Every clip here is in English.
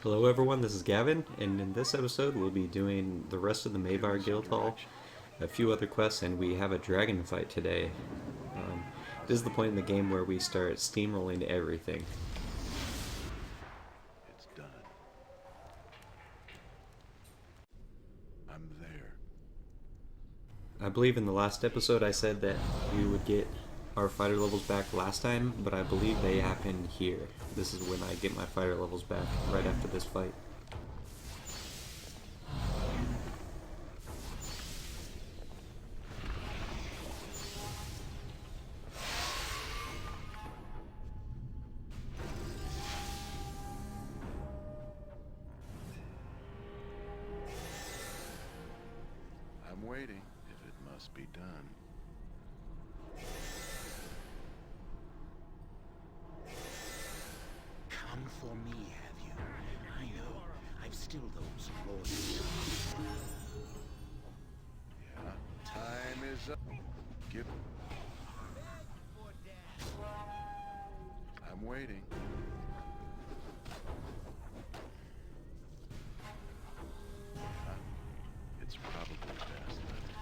Hello everyone, this is Gavin, and in this episode we'll be doing the rest of the Mae'Var Guild Hall, a few other quests, and we have a dragon fight today. This is the point in the game where we start steamrolling everything. It's done. I'm there. I believe in the last episode I said that we would get our fighter levels back last time, but I believe they happen here. This is when I get my fighter levels back, right after this fight. I'm waiting, if it must be done. Come for me, have you? I know. I've still those lords. Yeah. Time is up. Give. I'm waiting. It's probably best left to me.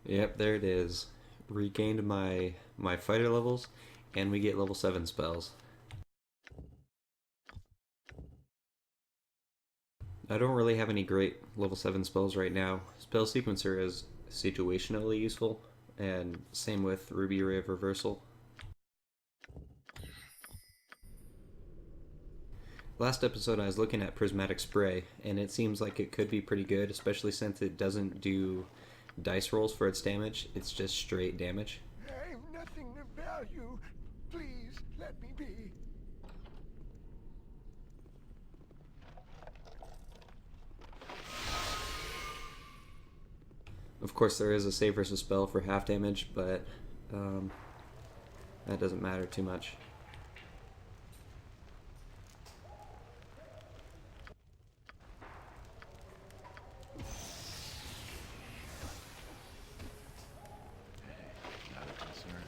Yep, there it is. Regained my fighter levels, and we get level 7 spells. I don't really have any great level 7 spells right now. Spell Sequencer is situationally useful, and same with Ruby Ray of Reversal. Last episode I was looking at Prismatic Spray, and it seems like it could be pretty good, especially since it doesn't do dice rolls for its damage, it's just straight damage. I'm nothing of value. Please let me be. Of course there is a save versus spell for half damage, but that doesn't matter too much. Not a concern.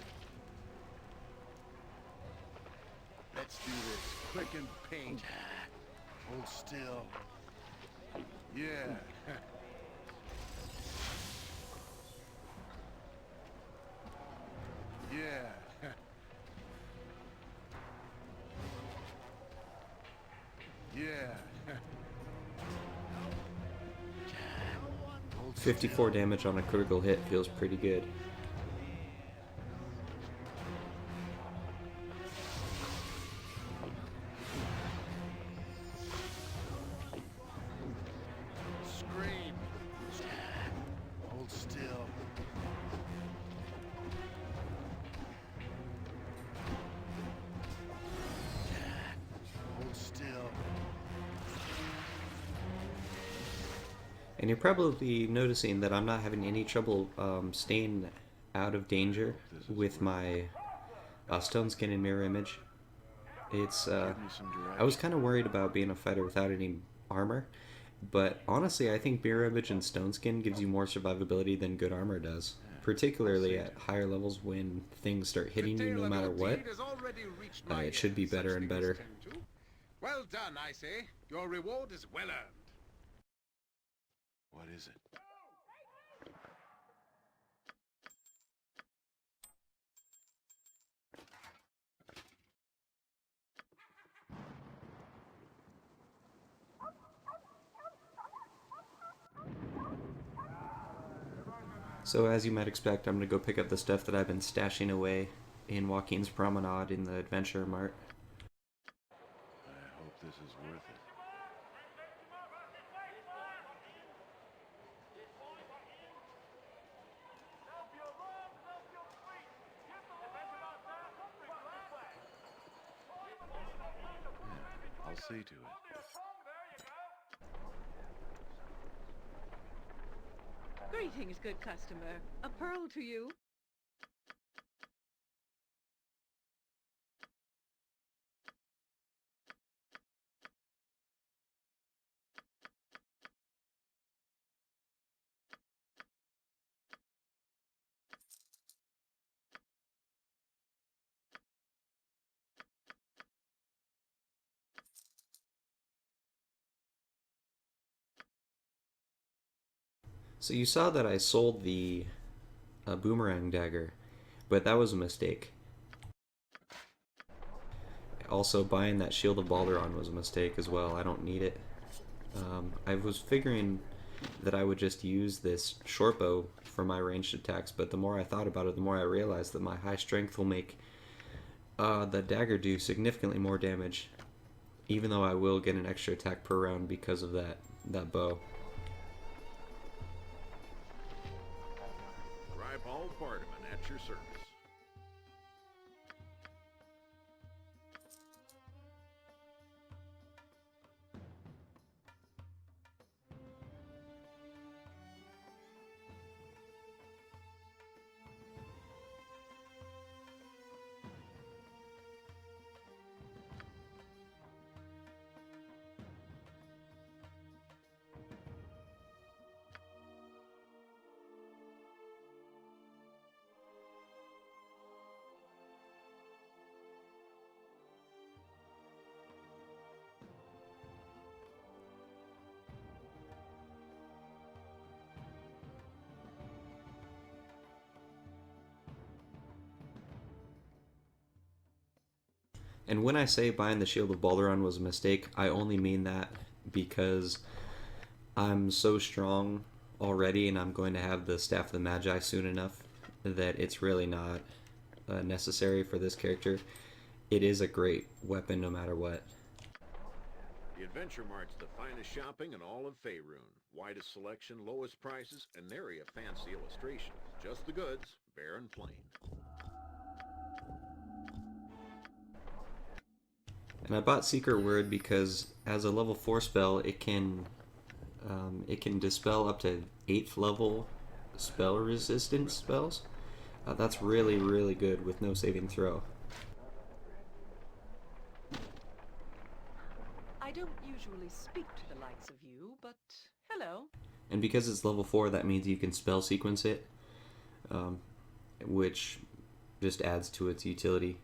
Let's do this quick and paint. Hold still. Yeah. Yeah. 54 damage on a critical hit feels pretty good. Scream. Hold still. Hold still. And you're probably noticing that I'm not having any trouble staying out of danger with my stone skin and mirror image. It's Give me some I was direction. kind of worried about being a fighter without any armor, but honestly I think mirror image and stone skin gives you more survivability than good armor does, particularly at higher levels when things start hitting you no matter what. It should be better and better. Well done, I say. Your reward is well earned. What is it? So as you might expect, I'm going to go pick up the stuff that I've been stashing away in Joaquin's Promenade in the Adventure Mart. I hope this is worth it. Yeah, I'll see to it. Greetings, good customer. A pearl to you. So you saw that I sold the boomerang dagger, but that was a mistake. Also, buying that Shield of Baldur was a mistake as well. I don't need it. I was figuring that I would just use this short bow for my ranged attacks, but the more I thought about it, the more I realized that my high strength will make the dagger do significantly more damage, even though I will get an extra attack per round because of that bow. Paul Bardaman at your service. And when I say buying the Shield of Baldur was a mistake, I only mean that because I'm so strong already and I'm going to have the Staff of the Magi soon enough that it's really not necessary for this character. It is a great weapon no matter what. The Adventure Mart's the finest shopping in all of Faerun. Widest selection, lowest prices, and nary a fancy illustration. Just the goods, bare and plain. And I bought Secret Word because as a level 4 spell, it can dispel up to 8th level spell resistance spells. That's really, really good with no saving throw. I don't usually speak to the likes of you, but hello. And because it's level 4, that means you can spell sequence it, which just adds to its utility.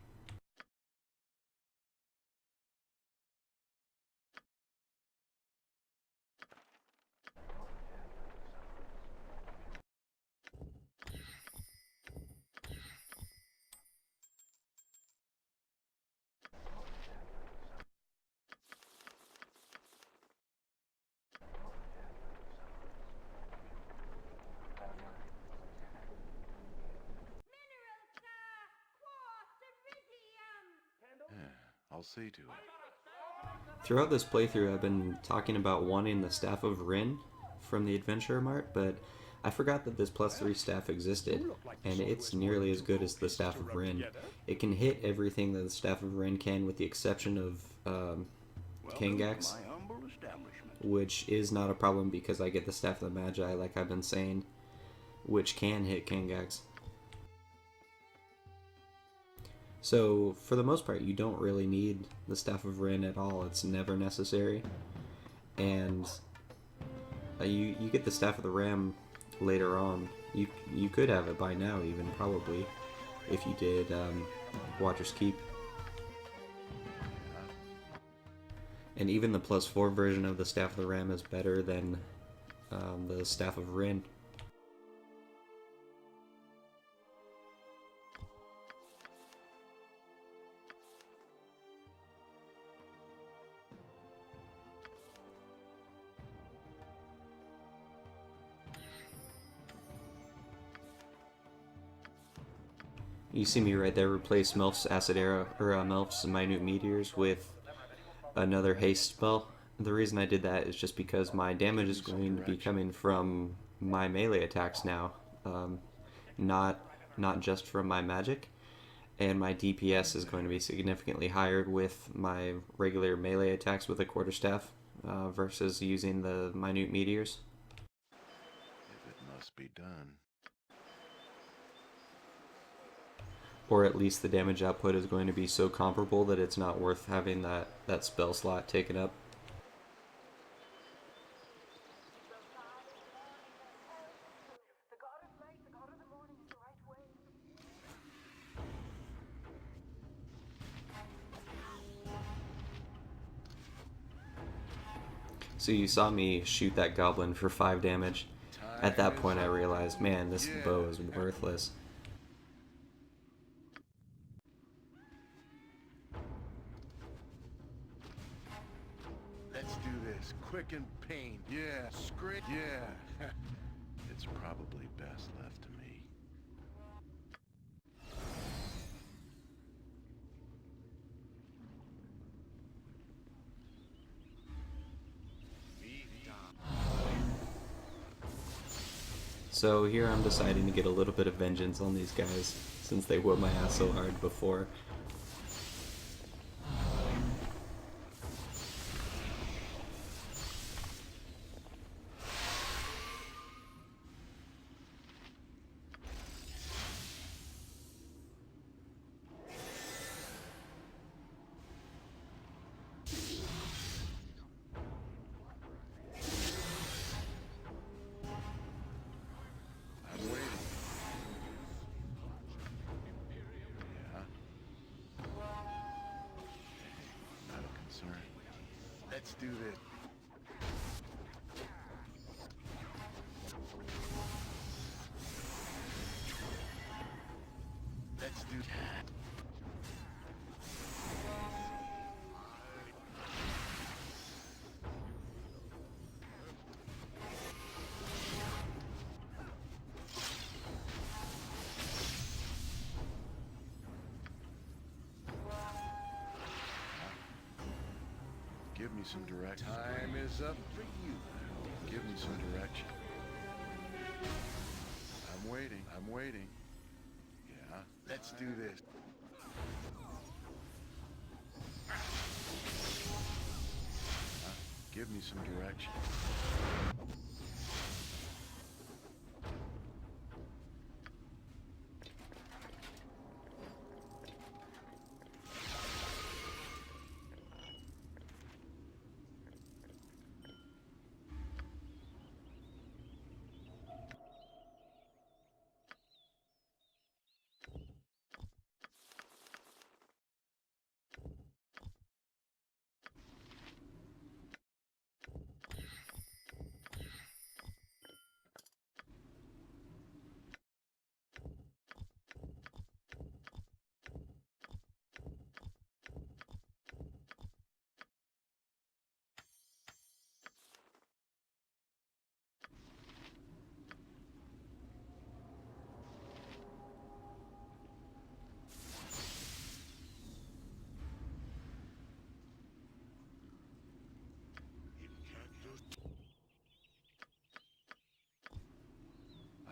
I'll see to it. Throughout this playthrough, I've been talking about wanting the Staff of Rin from the Adventure Mart, but I forgot that this +3 staff existed, and it's nearly as good as the Staff of Rin. It can hit everything that the Staff of Rin can, with the exception of Kangax, which is not a problem because I get the Staff of the Magi, like I've been saying, which can hit Kangax. So, for the most part, you don't really need the Staff of Rin at all. It's never necessary. And you get the Staff of the Ram later on. You could have it by now, even, probably, if you did Watcher's Keep. And even the +4 version of the Staff of the Ram is better than the Staff of Rin. You see me right there replace Melf's Acid Arrow, or Melf's Minute Meteors with another haste spell. The reason I did that is just because my damage is going to be coming from my melee attacks now, not just from my magic, and my DPS is going to be significantly higher with my regular melee attacks with a quarterstaff versus using the Minute Meteors. If it must be done. Or at least the damage output is going to be so comparable that it's not worth having that spell slot taken up. So you saw me shoot that goblin for 5 damage, At that point I realized, man, this bow is worthless. Let's do this. Quick and pain. Yeah, scrape. Yeah. It's probably best left to me. So here I'm deciding to get a little bit of vengeance on these guys, since they whooped my ass so hard before. Let's do this. Let's do that. Give me some direction. Time is up for you. Give me some direction. I'm waiting. I'm waiting. Yeah. Let's do this. Give me some direction.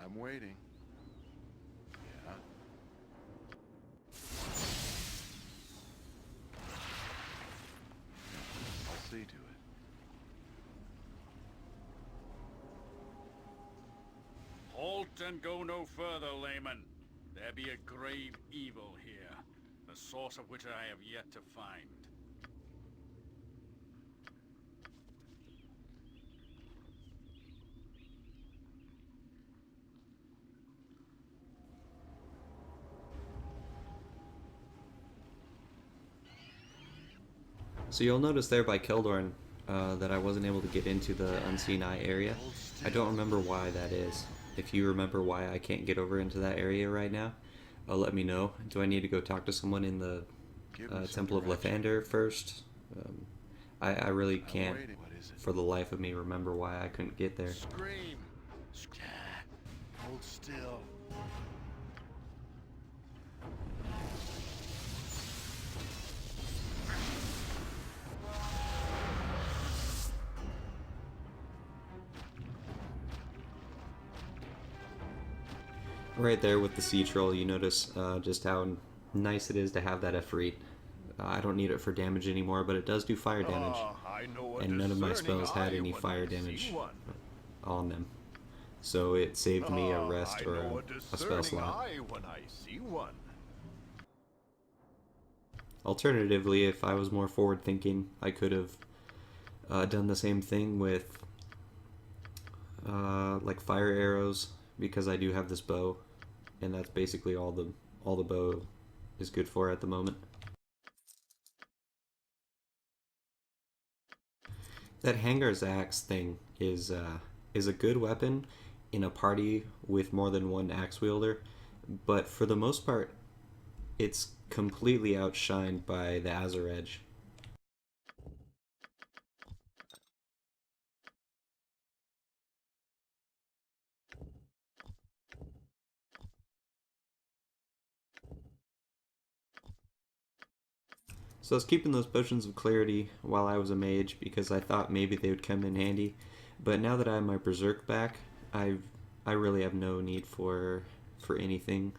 I'm waiting. Yeah. I'll see to it. Halt and go no further, layman. There be a grave evil here, the source of which I have yet to find. So you'll notice there by Keldorn that I wasn't able to get into the Unseen Eye area. I don't remember why that is. If you remember why I can't get over into that area right now, let me know. Do I need to go talk to someone in the Temple of Lathander first? I really can't, for the life of me, remember why I couldn't get there. Scream! Hold still. Right there with the Sea Troll, you notice just how nice it is to have that Efreet. I don't need it for damage anymore, but it does do fire damage. And none of my spells had any fire damage on them. So it saved me a rest or a spell slot. When I see one. Alternatively, if I was more forward thinking, I could have done the same thing with like fire arrows, because I do have this bow, and that's basically all the bow is good for at the moment. That Hangar's Axe thing is a good weapon in a party with more than one axe wielder, but for the most part, it's completely outshined by the Azure Edge. So I was keeping those potions of clarity while I was a mage because I thought maybe they would come in handy. But now that I have my berserk back, I really have no need for anything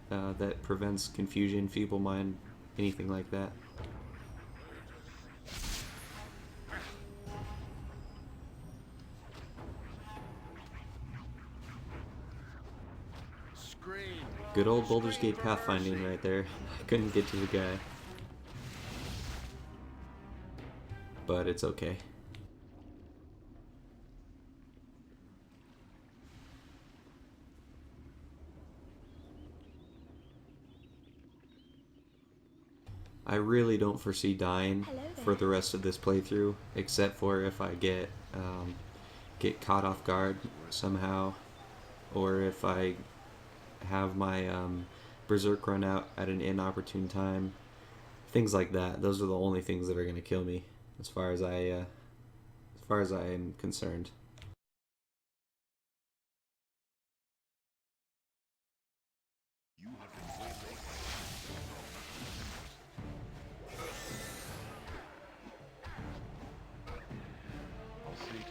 that prevents confusion, feeble mind, anything like that. Scream. Good old Baldur's Gate pathfinding right there. I couldn't get to the guy. But it's okay. I really don't foresee dying for the rest of this playthrough, except for if I get caught off guard somehow, or if I have my berserk run out at an inopportune time. Things like that. Those are the only things that are going to kill me, as far as I am concerned. I'll see.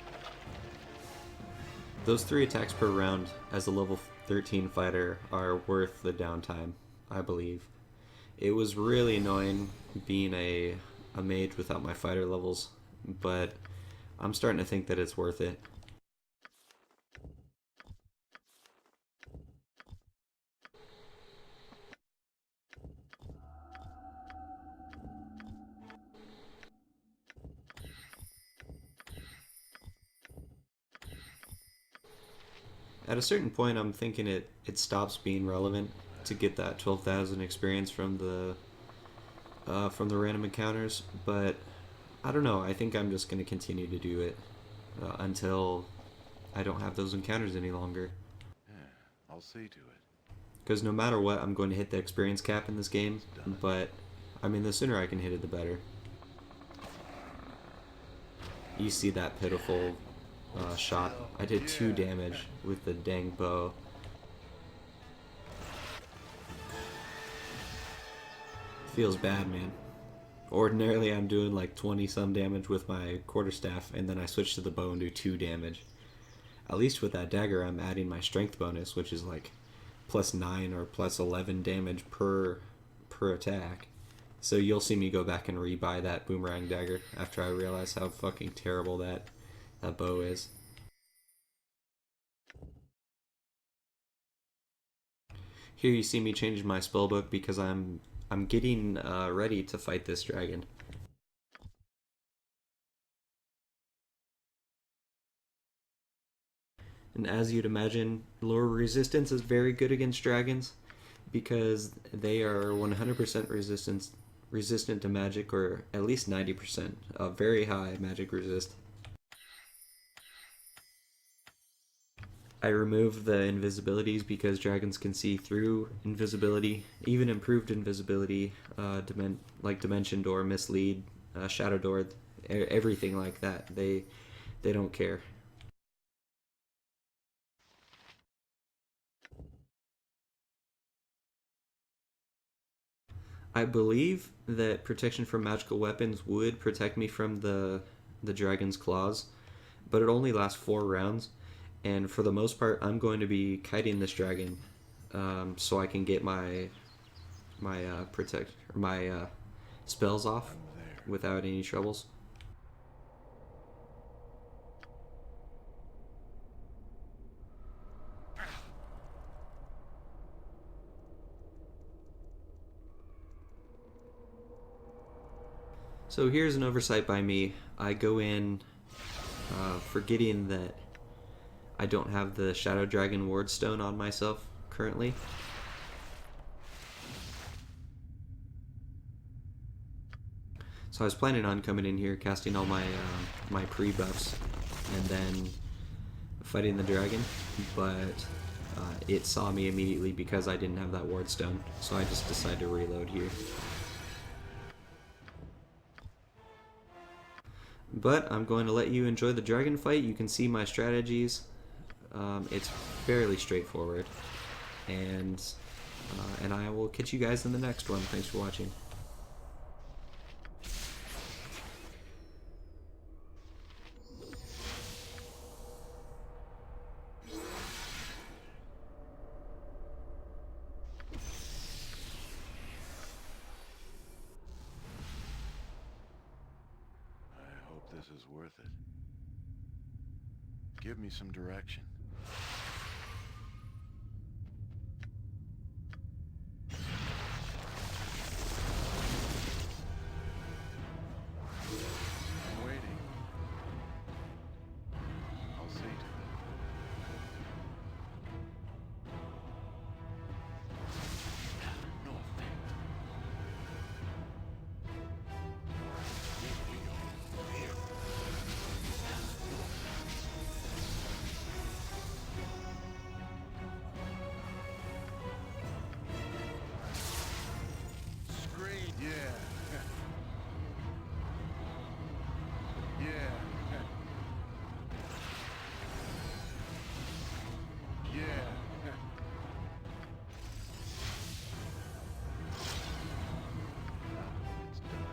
Those 3 attacks per round as a level 13 fighter are worth the downtime, I believe. It was really annoying being a mage without my fighter levels, but I'm starting to think that it's worth it. At a certain point, I'm thinking it stops being relevant to get that 12,000 experience from the random encounters, but I don't know. I think I'm just going to continue to do it until I don't have those encounters any longer. Yeah, I'll see to it. Because no matter what, I'm going to hit the experience cap in this game, but I mean, the sooner I can hit it, the better. You see that pitiful shot. I did 2 damage with the dang bow. Feels bad, man. Ordinarily I'm doing like 20 some damage with my quarterstaff, and then I switch to the bow and do 2 damage. At least with that dagger I'm adding my strength bonus, which is like plus 9 or plus 11 damage per attack. So you'll see me go back and rebuy that boomerang dagger after I realize how fucking terrible that bow is. Here you see me changing my spellbook because I'm getting ready to fight this dragon. And as you'd imagine, lower resistance is very good against dragons because they are 100% resistant to magic, or at least 90%, very high magic resist. I removed the invisibilities because dragons can see through invisibility, even improved invisibility, like Dimension Door, Mislead, Shadow Door, everything like that. They don't care. I believe that protection from magical weapons would protect me from the dragon's claws, but it only lasts 4 rounds. And for the most part, I'm going to be kiting this dragon, so I can get my spells off without any troubles. So here's an oversight by me. I go in forgetting that I don't have the Shadow Dragon Ward Stone on myself currently. So I was planning on coming in here, casting all my my pre-buffs, and then fighting the dragon, but it saw me immediately because I didn't have that ward stone, so I just decided to reload here. But I'm going to let you enjoy the dragon fight. You can see my strategies. It's fairly straightforward, and I will catch you guys in the next one. Thanks for watching. This is worth it. Give me some direction. I'm waiting. I'll see to it. No effect. Yeah. Yeah. Yeah. It's done.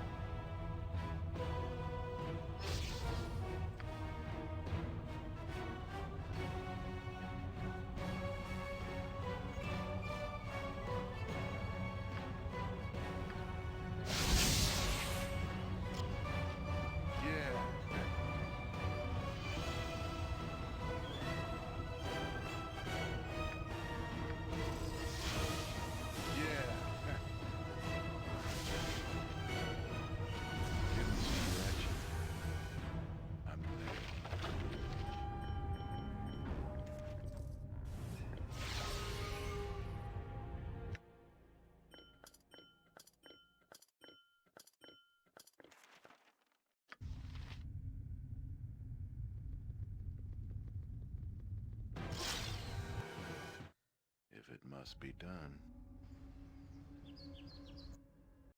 If it must be done.